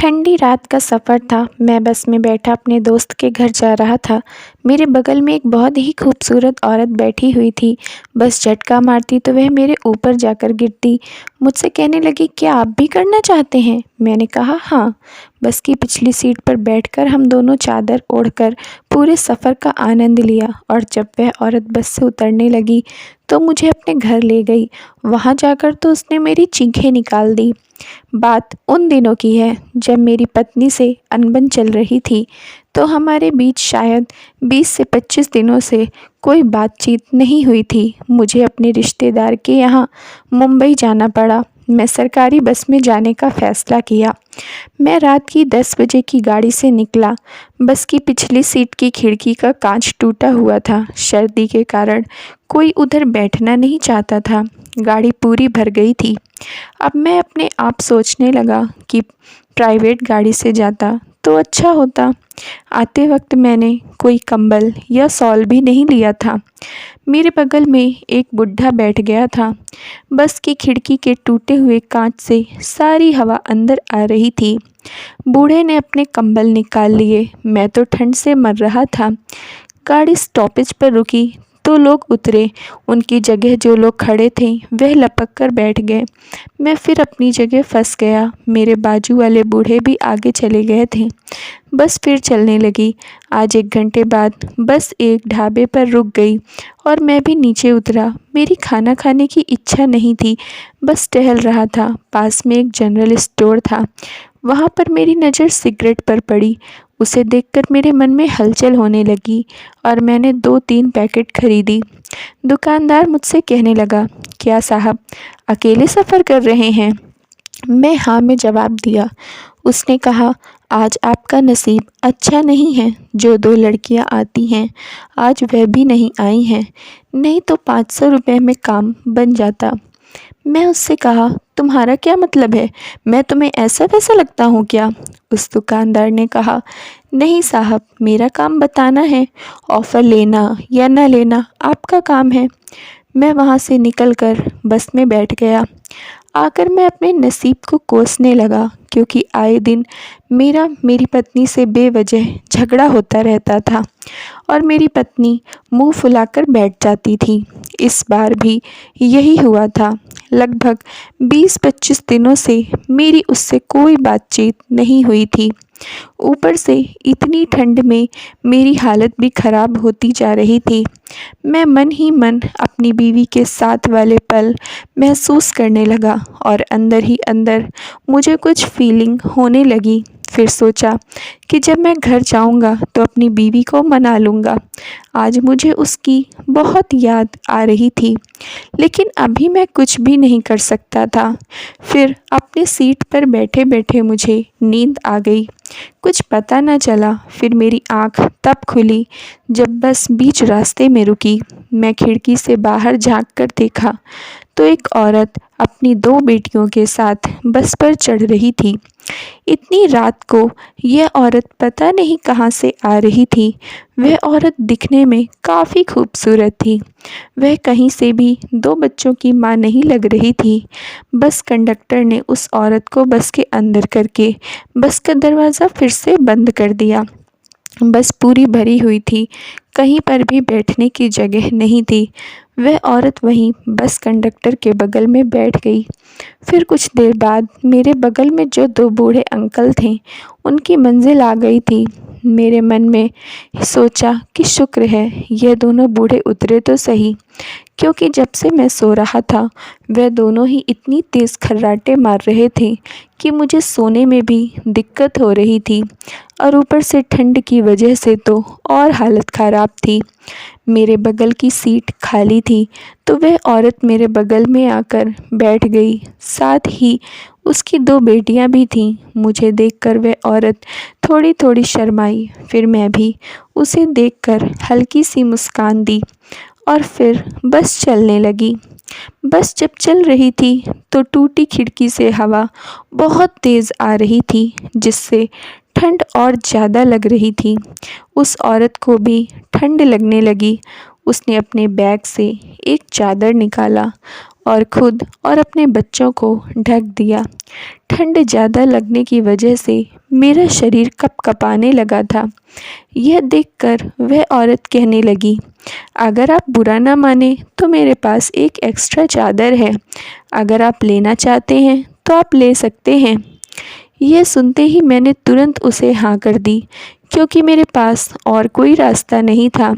ठंडी रात का सफ़र था। मैं बस में बैठा अपने दोस्त के घर जा रहा था। मेरे बगल में एक बहुत ही खूबसूरत औरत बैठी हुई थी। बस झटका मारती तो वह मेरे ऊपर जाकर गिरती। मुझसे कहने लगी, क्या आप भी करना चाहते हैं? मैंने कहा, हाँ। बस की पिछली सीट पर बैठकर हम दोनों चादर ओढ़कर पूरे सफ़र का आनंद लिया। और जब वह औरत बस से उतरने लगी तो मुझे अपने घर ले गई। वहाँ जाकर तो उसने मेरी चीखें निकाल दी। बात उन दिनों की है जब मेरी पत्नी से अनबन चल रही थी, तो हमारे बीच शायद 20 से 25 दिनों से कोई बातचीत नहीं हुई थी। मुझे अपने रिश्तेदार के यहाँ मुंबई जाना पड़ा। मैं सरकारी बस में जाने का फ़ैसला किया। मैं रात की 10 बजे की गाड़ी से निकला। बस की पिछली सीट की खिड़की का कांच टूटा हुआ था। सर्दी के कारण कोई उधर बैठना नहीं चाहता था। गाड़ी पूरी भर गई थी। अब मैं अपने आप सोचने लगा कि प्राइवेट गाड़ी से जाता तो अच्छा होता। आते वक्त मैंने कोई कंबल या शॉल भी नहीं लिया था। मेरे बगल में एक बुढ़ा बैठ गया था। बस की खिड़की के टूटे हुए कांच से सारी हवा अंदर आ रही थी। बूढ़े ने अपने कंबल निकाल लिए। मैं तो ठंड से मर रहा था। गाड़ी स्टॉपेज पर रुकी तो लोग उतरे। उनकी जगह जो लोग खड़े थे वह लपक कर बैठ गए। मैं फिर अपनी जगह फंस गया। मेरे बाजू वाले बूढ़े भी आगे चले गए थे। बस फिर चलने लगी। आज 1 घंटे बाद बस एक ढाबे पर रुक गई और मैं भी नीचे उतरा। मेरी खाना खाने की इच्छा नहीं थी, बस टहल रहा था। पास में एक जनरल स्टोर था। वहाँ पर मेरी नज़र सिगरेट पर पड़ी। उसे देखकर मेरे मन में हलचल होने लगी और मैंने 2-3 पैकेट खरीदी। दुकानदार मुझसे कहने लगा, क्या साहब अकेले सफ़र कर रहे हैं? मैं हाँ में जवाब दिया। उसने कहा, आज आपका नसीब अच्छा नहीं है। जो 2 लड़कियां आती हैं आज वह भी नहीं आई हैं, नहीं तो 500 रुपये में काम बन जाता। मैं उससे कहा, तुम्हारा क्या मतलब है? मैं तुम्हें ऐसा वैसा लगता हूँ क्या? उस दुकानदार ने कहा, नहीं साहब, मेरा काम बताना है। ऑफ़र लेना या न लेना आपका काम है। मैं वहाँ से निकलकर बस में बैठ गया। आकर मैं अपने नसीब को कोसने लगा, क्योंकि आए दिन मेरी पत्नी से बेवजह झगड़ा होता रहता था और मेरी पत्नी मुंह फुलाकर बैठ जाती थी। इस बार भी यही हुआ था। लगभग 20-25 दिनों से मेरी उससे कोई बातचीत नहीं हुई थी। ऊपर से इतनी ठंड में मेरी हालत भी ख़राब होती जा रही थी। मैं मन ही मन अपनी बीवी के साथ वाले पल महसूस करने लगा और अंदर ही अंदर मुझे कुछ फीलिंग होने लगी। फिर सोचा कि जब मैं घर जाऊंगा तो अपनी बीवी को मना लूँगा। आज मुझे उसकी बहुत याद आ रही थी, लेकिन अभी मैं कुछ भी नहीं कर सकता था। फिर अपनी सीट पर बैठे बैठे मुझे नींद आ गई। कुछ पता न चला। फिर मेरी आँख तब खुली जब बस बीच रास्ते में रुकी। मैं खिड़की से बाहर झांक कर देखा तो एक औरत अपनी 2 बेटियों के साथ बस पर चढ़ रही थी। इतनी रात को यह औरत पता नहीं कहाँ से आ रही थी। वह औरत दिखने में काफ़ी खूबसूरत थी। वह कहीं से भी 2 बच्चों की माँ नहीं लग रही थी। बस कंडक्टर ने उस औरत को बस के अंदर करके बस का दरवाज़ा फिर से बंद कर दिया। बस पूरी भरी हुई थी, कहीं पर भी बैठने की जगह नहीं थी। वह औरत वहीं बस कंडक्टर के बगल में बैठ गई। फिर कुछ देर बाद मेरे बगल में जो 2 बूढ़े अंकल थे, उनकी मंजिल आ गई थी। मेरे मन में सोचा कि शुक्र है यह दोनों बूढ़े उतरे तो सही, क्योंकि जब से मैं सो रहा था वह दोनों ही इतनी तेज़ खर्राटे मार रहे थे कि मुझे सोने में भी दिक्कत हो रही थी और ऊपर से ठंड की वजह से तो और हालत ख़राब थी। मेरे बगल की सीट खाली थी तो वह औरत मेरे बगल में आकर बैठ गई। साथ ही उसकी 2 बेटियां भी थीं। मुझे देखकर वह औरत थोड़ी थोड़ी शर्माई। फिर मैं भी उसे देखकर हल्की सी मुस्कान दी और फिर बस चलने लगी। बस जब चल रही थी तो टूटी खिड़की से हवा बहुत तेज़ आ रही थी, जिससे ठंड और ज़्यादा लग रही थी। उस औरत को भी ठंड लगने लगी। उसने अपने बैग से एक चादर निकाला और खुद और अपने बच्चों को ढक दिया। ठंड ज़्यादा लगने की वजह से मेरा शरीर कँपकँपाने लगा था। यह देखकर वह औरत कहने लगी, अगर आप बुरा ना माने तो मेरे पास एक एक्स्ट्रा चादर है। अगर आप लेना चाहते हैं तो आप ले सकते हैं। यह सुनते ही मैंने तुरंत उसे हाँ कर दी, क्योंकि मेरे पास और कोई रास्ता नहीं था।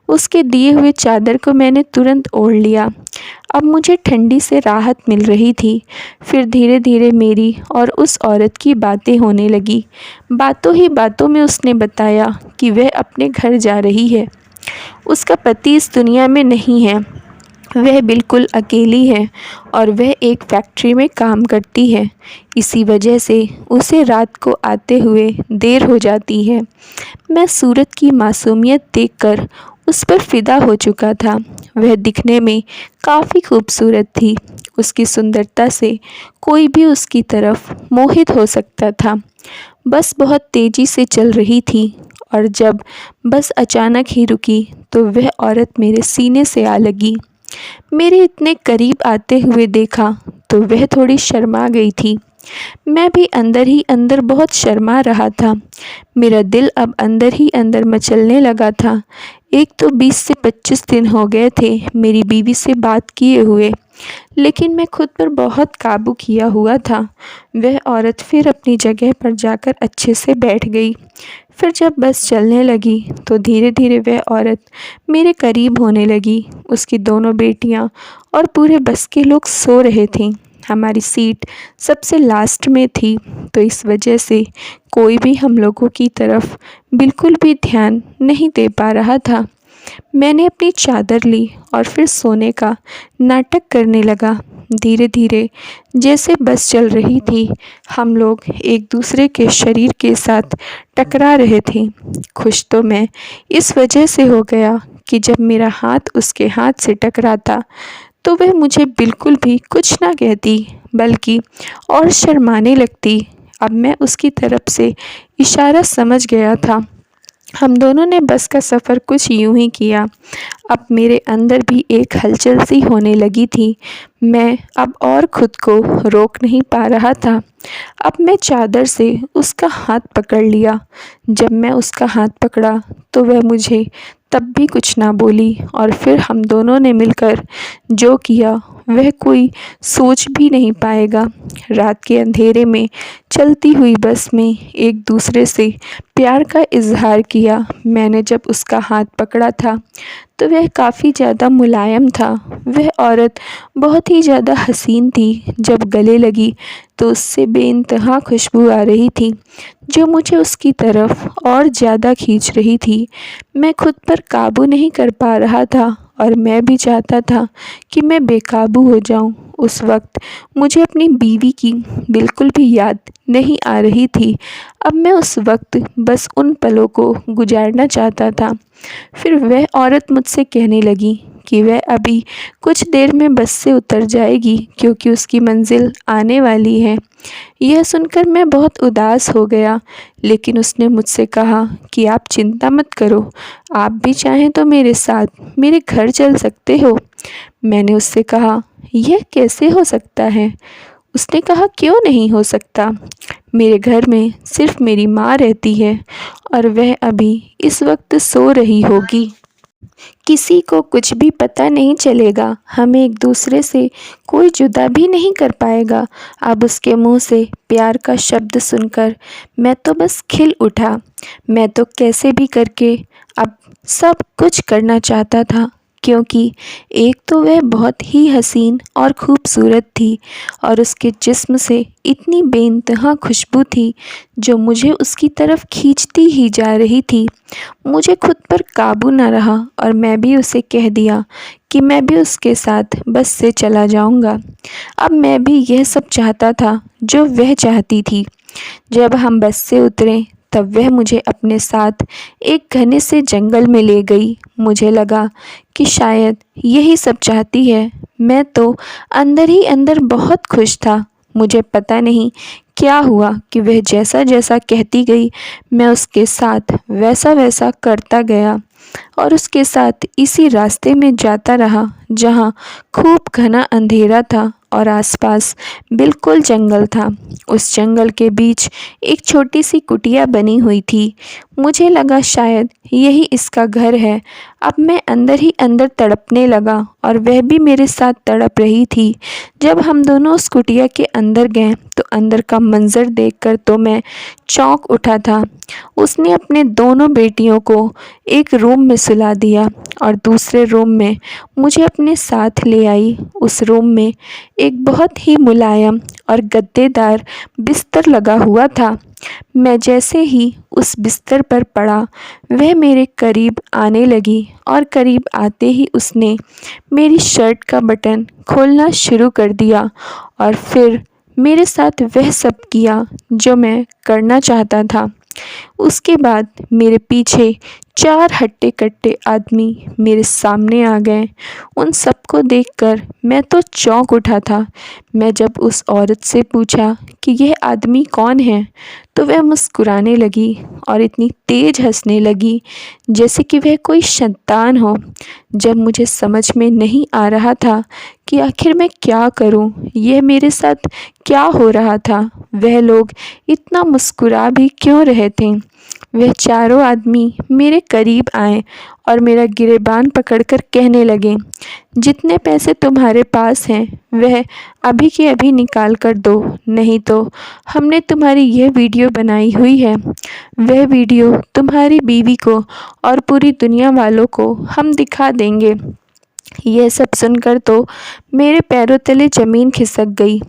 उसके दिए हुए चादर को मैंने तुरंत ओढ़ लिया। अब मुझे ठंडी से राहत मिल रही थी। फिर धीरे धीरे मेरी और उस औरत की बातें होने लगी। बातों ही बातों में उसने बताया कि वह अपने घर जा रही है। उसका पति इस दुनिया में नहीं है, वह बिल्कुल अकेली है और वह एक फैक्ट्री में काम करती है। इसी वजह से उसे रात को आते हुए देर हो जाती है। मैं सूरत की मासूमियत देखकर उस पर फ़िदा हो चुका था। वह दिखने में काफ़ी खूबसूरत थी। उसकी सुंदरता से कोई भी उसकी तरफ मोहित हो सकता था। बस बहुत तेज़ी से चल रही थी और जब बस अचानक ही रुकी तो वह औरत मेरे सीने से आ लगी। मेरे इतने करीब आते हुए देखा तो वह थोड़ी शर्मा गई थी। मैं भी अंदर ही अंदर बहुत शर्मा रहा था। मेरा दिल अब अंदर ही अंदर मचलने लगा था। एक तो 20 से 25 दिन हो गए थे मेरी बीवी से बात किए हुए, लेकिन मैं खुद पर बहुत काबू किया हुआ था। वह औरत फिर अपनी जगह पर जाकर अच्छे से बैठ गई। फिर जब बस चलने लगी तो धीरे धीरे वह औरत मेरे करीब होने लगी। उसकी दोनों बेटियां और पूरे बस के लोग सो रहे थे। हमारी सीट सबसे लास्ट में थी, तो इस वजह से कोई भी हम लोगों की तरफ बिल्कुल भी ध्यान नहीं दे पा रहा था। मैंने अपनी चादर ली और फिर सोने का नाटक करने लगा। धीरे धीरे जैसे बस चल रही थी, हम लोग एक दूसरे के शरीर के साथ टकरा रहे थे। खुश तो मैं इस वजह से हो गया कि जब मेरा हाथ उसके हाथ से टकराता तो वह मुझे बिल्कुल भी कुछ ना कहती, बल्कि और शर्माने लगती। अब मैं उसकी तरफ से इशारा समझ गया था। हम दोनों ने बस का सफ़र कुछ यूं ही किया। अब मेरे अंदर भी एक हलचल सी होने लगी थी। मैं अब और खुद को रोक नहीं पा रहा था। अब मैं चादर से उसका हाथ पकड़ लिया। जब मैं उसका हाथ पकड़ा तो वह मुझे तब भी कुछ ना बोली और फिर हम दोनों ने मिलकर जो किया वह कोई सोच भी नहीं पाएगा। रात के अंधेरे में चलती हुई बस में एक दूसरे से प्यार का इजहार किया। मैंने जब उसका हाथ पकड़ा था तो वह काफ़ी ज़्यादा मुलायम था। वह औरत बहुत ही ज़्यादा हसीन थी। जब गले लगी तो उससे बेइंतहा खुशबू आ रही थी, जो मुझे उसकी तरफ और ज़्यादा खींच रही थी। मैं खुद पर काबू नहीं कर पा रहा था और मैं भी चाहता था कि मैं बेकाबू हो जाऊं। उस वक्त मुझे अपनी बीवी की बिल्कुल भी याद नहीं आ रही थी। अब मैं उस वक्त बस उन पलों को गुजारना चाहता था। फिर वह औरत मुझसे कहने लगी कि वह अभी कुछ देर में बस से उतर जाएगी, क्योंकि उसकी मंजिल आने वाली है। यह सुनकर मैं बहुत उदास हो गया, लेकिन उसने मुझसे कहा कि आप चिंता मत करो, आप भी चाहें तो मेरे साथ मेरे घर चल सकते हो। मैंने उससे कहा, यह कैसे हो सकता है? उसने कहा, क्यों नहीं हो सकता? मेरे घर में सिर्फ मेरी माँ रहती है और वह अभी इस वक्त सो रही होगी। किसी को कुछ भी पता नहीं चलेगा, हमें एक दूसरे से कोई जुदा भी नहीं कर पाएगा। अब उसके मुंह से प्यार का शब्द सुनकर मैं तो बस खिल उठा। मैं तो कैसे भी करके अब सब कुछ करना चाहता था, क्योंकि एक तो वह बहुत ही हसीन और खूबसूरत थी और उसके जिस्म से इतनी बेइंतहा खुशबू थी जो मुझे उसकी तरफ खींचती ही जा रही थी। मुझे खुद पर काबू न रहा और मैं भी उसे कह दिया कि मैं भी उसके साथ बस से चला जाऊंगा। अब मैं भी यह सब चाहता था जो वह चाहती थी। जब हम बस से उतरे तब वह मुझे अपने साथ एक घने से जंगल में ले गई। मुझे लगा कि शायद यही सब चाहती है। मैं तो अंदर ही अंदर बहुत खुश था। मुझे पता नहीं क्या हुआ कि वह जैसा जैसा कहती गई मैं उसके साथ वैसा वैसा करता गया। और उसके साथ इसी रास्ते में जाता रहा जहाँ खूब घना अंधेरा था और आसपास बिल्कुल जंगल था। उस जंगल के बीच एक छोटी सी कुटिया बनी हुई थी। मुझे लगा शायद यही इसका घर है। अब मैं अंदर ही अंदर तड़पने लगा और वह भी मेरे साथ तड़प रही थी। जब हम दोनों उस कुटिया के अंदर गए तो अंदर का मंजर देखकर तो मैं चौंक उठा था। उसने अपने दोनों बेटियों को एक रूम में सुला दिया और दूसरे रूम में मुझे अपने साथ ले आई। उस रूम में एक बहुत ही मुलायम और गद्देदार बिस्तर लगा हुआ था। मैं जैसे ही उस बिस्तर पर पड़ा वह मेरे करीब आने लगी और करीब आते ही उसने मेरी शर्ट का बटन खोलना शुरू कर दिया और फिर मेरे साथ वह सब किया जो मैं करना चाहता था। उसके बाद मेरे पीछे 4 हट्टे कट्टे आदमी मेरे सामने आ गए। उन सबको देखकर मैं तो चौंक उठा था। मैं जब उस औरत से पूछा कि यह आदमी कौन है तो वह मुस्कुराने लगी और इतनी तेज हंसने लगी जैसे कि वह कोई शैतान हो। जब मुझे समझ में नहीं आ रहा था कि आखिर मैं क्या करूं, यह मेरे साथ क्या हो रहा था, वह लोग इतना मुस्कुरा भी क्यों रहे थे। वह चारों आदमी मेरे करीब आए और मेरा गिरेबान पकड़कर कहने लगे, जितने पैसे तुम्हारे पास हैं वह अभी के अभी निकाल कर दो, नहीं तो हमने तुम्हारी यह वीडियो बनाई हुई है। वह वीडियो तुम्हारी बीवी को और पूरी दुनिया वालों को हम दिखा देंगे। यह सब सुनकर तो मेरे पैरों तले ज़मीन खिसक गई।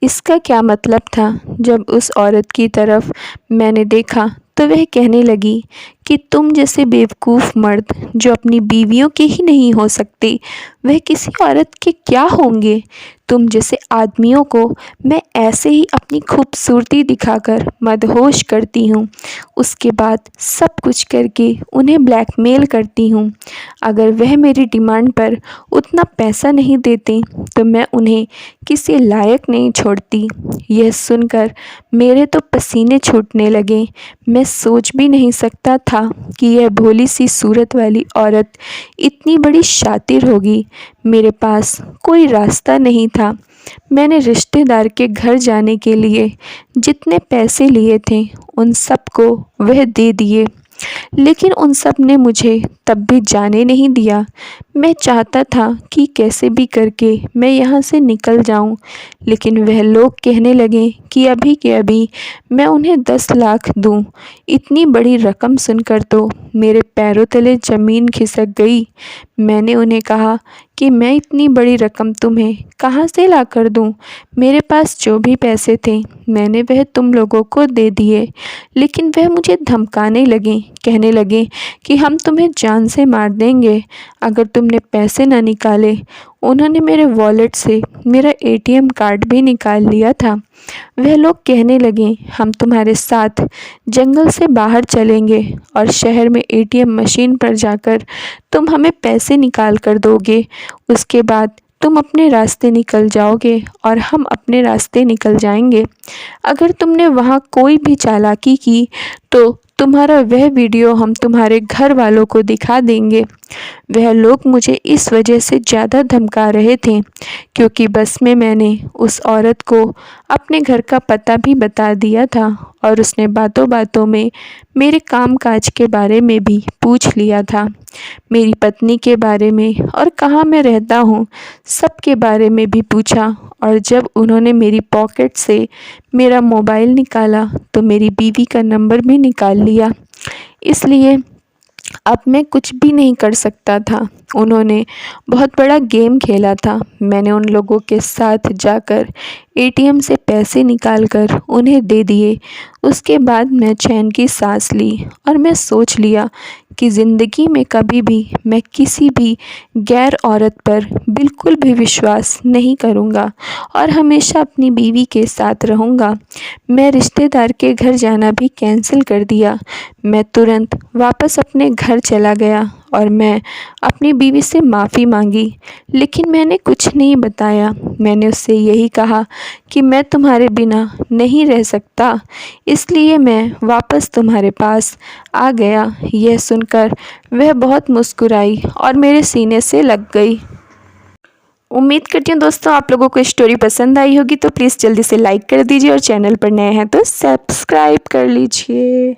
इसका क्या मतलब था? जब उस औरत की तरफ मैंने देखा तो वह कहने लगी कि तुम जैसे बेवकूफ़ मर्द जो अपनी बीवियों के ही नहीं हो सकते वह किसी औरत के क्या होंगे। तुम जैसे आदमियों को मैं ऐसे ही अपनी खूबसूरती दिखाकर मदहोश करती हूँ, उसके बाद सब कुछ करके उन्हें ब्लैकमेल करती हूँ। अगर वह मेरी डिमांड पर उतना पैसा नहीं देते तो मैं उन्हें किसी लायक नहीं छोड़ती। यह सुनकर मेरे तो पसीने छूटने लगे। मैं सोच भी नहीं सकता था कि यह भोली सी सूरत वाली औरत इतनी बड़ी शातिर होगी। मेरे पास कोई रास्ता नहीं था। मैंने रिश्तेदार के घर जाने के लिए जितने पैसे लिए थे उन सबको वह दे दिए, लेकिन उन सब ने मुझे तब भी जाने नहीं दिया। मैं चाहता था कि कैसे भी करके मैं यहाँ से निकल जाऊँ, लेकिन वह लोग कहने लगे कि अभी के अभी मैं उन्हें 10 लाख दूँ। इतनी बड़ी रकम सुनकर तो मेरे पैरों तले ज़मीन खिसक गई। मैंने उन्हें कहा कि मैं इतनी बड़ी रकम तुम्हें कहाँ से ला कर दूँ? मेरे पास जो भी पैसे थे मैंने वह तुम लोगों को दे दिए। लेकिन वह मुझे धमकाने लगे, कहने लगे कि हम तुम्हें जान से मार देंगे अगर तुमने पैसे न निकाले। उन्होंने मेरे वॉलेट से मेरा एटीएम कार्ड भी निकाल लिया था। वह लोग कहने लगे हम तुम्हारे साथ जंगल से बाहर चलेंगे और शहर में एटीएम मशीन पर जाकर तुम हमें पैसे निकाल कर दोगे। उसके बाद तुम अपने रास्ते निकल जाओगे और हम अपने रास्ते निकल जाएंगे। अगर तुमने वहाँ कोई भी चालाकी की तो तुम्हारा वह वीडियो हम तुम्हारे घर वालों को दिखा देंगे। वह लोग मुझे इस वजह से ज़्यादा धमका रहे थे क्योंकि बस में मैंने उस औरत को अपने घर का पता भी बता दिया था और उसने बातों बातों में मेरे कामकाज के बारे में भी पूछ लिया था। मेरी पत्नी के बारे में और कहाँ मैं रहता हूँ सब के बारे में भी पूछा। और जब उन्होंने मेरी पॉकेट से मेरा मोबाइल निकाला तो मेरी बीवी का नंबर भी निकाल लिया। इसलिए अब मैं कुछ भी नहीं कर सकता था। उन्होंने बहुत बड़ा गेम खेला था। मैंने उन लोगों के साथ जाकर एटीएम से पैसे निकालकर उन्हें दे दिए। उसके बाद मैं चैन की सांस ली और मैं सोच लिया कि ज़िंदगी में कभी भी मैं किसी भी गैर औरत पर बिल्कुल भी विश्वास नहीं करूँगा और हमेशा अपनी बीवी के साथ रहूँगा। मैं रिश्तेदार के घर जाना भी कैंसिल कर दिया। मैं तुरंत वापस अपने घर चला गया और मैं अपनी बीवी से माफ़ी मांगी, लेकिन मैंने कुछ नहीं बताया। मैंने उससे यही कहा कि मैं तुम्हारे बिना नहीं रह सकता, इसलिए मैं वापस तुम्हारे पास आ गया। यह सुनकर वह बहुत मुस्कुराई और मेरे सीने से लग गई। उम्मीद करती हूँ दोस्तों आप लोगों को स्टोरी पसंद आई होगी, तो प्लीज़ जल्दी से लाइक कर दीजिए और चैनल पर नए हैं तो सब्सक्राइब कर लीजिए।